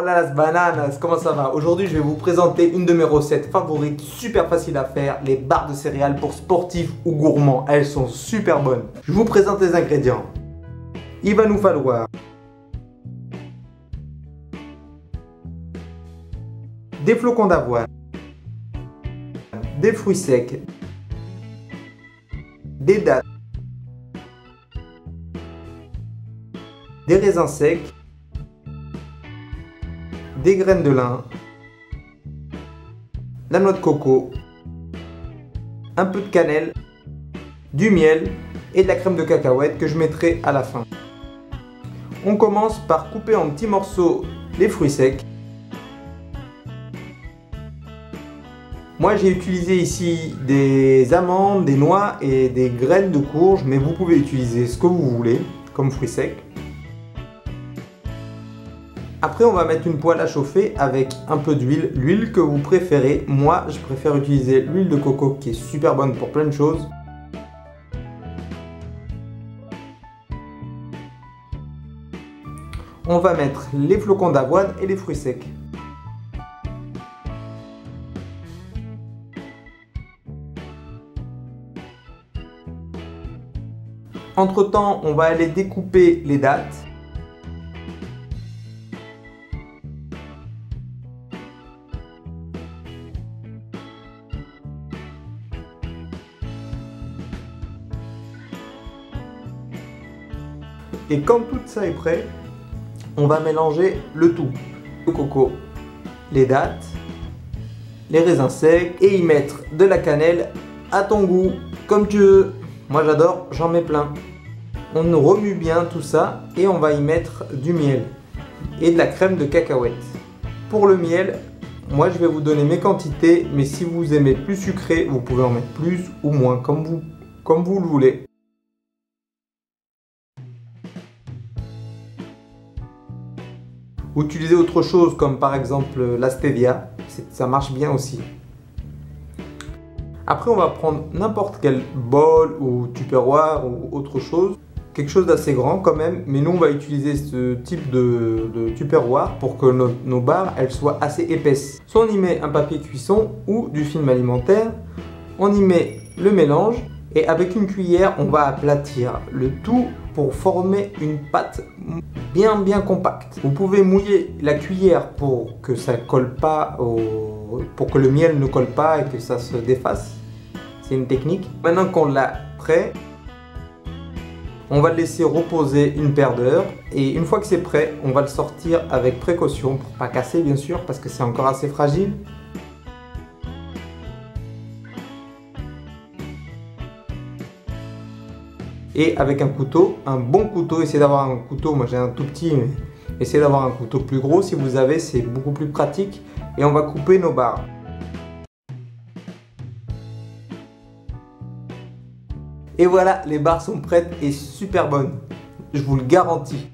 Hola las bananas, comment ça va? Aujourd'hui je vais vous présenter une de mes recettes favorites, super facile à faire, les barres de céréales pour sportifs ou gourmands. Elles sont super bonnes. Je vous présente les ingrédients. Il va nous falloir des flocons d'avoine, des fruits secs, des dattes, des raisins secs, des graines de lin, la noix de coco, un peu de cannelle, du miel et de la crème de cacahuète que je mettrai à la fin. On commence par couper en petits morceaux les fruits secs. Moi j'ai utilisé ici des amandes, des noix et des graines de courge, mais vous pouvez utiliser ce que vous voulez comme fruits secs. Après on va mettre une poêle à chauffer avec un peu d'huile, l'huile que vous préférez. Moi je préfère utiliser l'huile de coco qui est super bonne pour plein de choses. On va mettre les flocons d'avoine et les fruits secs. Entre temps on va aller découper les dattes. Et quand tout ça est prêt, on va mélanger le tout. Le coco, les dattes, les raisins secs et y mettre de la cannelle à ton goût, comme tu veux. Moi j'adore, j'en mets plein. On remue bien tout ça et on va y mettre du miel et de la crème de cacahuète. Pour le miel, moi je vais vous donner mes quantités, mais si vous aimez plus sucré, vous pouvez en mettre plus ou moins, comme vous le voulez. Ou utiliser autre chose comme par exemple la stevia, ça marche bien aussi. Après on va prendre n'importe quel bol ou tupperware ou autre chose, quelque chose d'assez grand quand même, mais nous on va utiliser ce type de tupperware pour que nos barres elles soient assez épaisses. Soit on y met un papier cuisson ou du film alimentaire, on y met le mélange et avec une cuillère on va aplatir le tout pour former une pâte bien compacte. Vous pouvez mouiller la cuillère pour que ça colle pas pour que le miel ne colle pas et que ça se défasse. C'est une technique. Maintenant qu'on l'a prêt, on va le laisser reposer une paire d'heures et une fois que c'est prêt, on va le sortir avec précaution pour pas casser bien sûr parce que c'est encore assez fragile. Et avec un couteau, un bon couteau, essayez d'avoir un couteau, moi j'ai un tout petit, mais essayez d'avoir un couteau plus gros si vous avez, c'est beaucoup plus pratique. Et on va couper nos barres. Et voilà, les barres sont prêtes et super bonnes, je vous le garantis.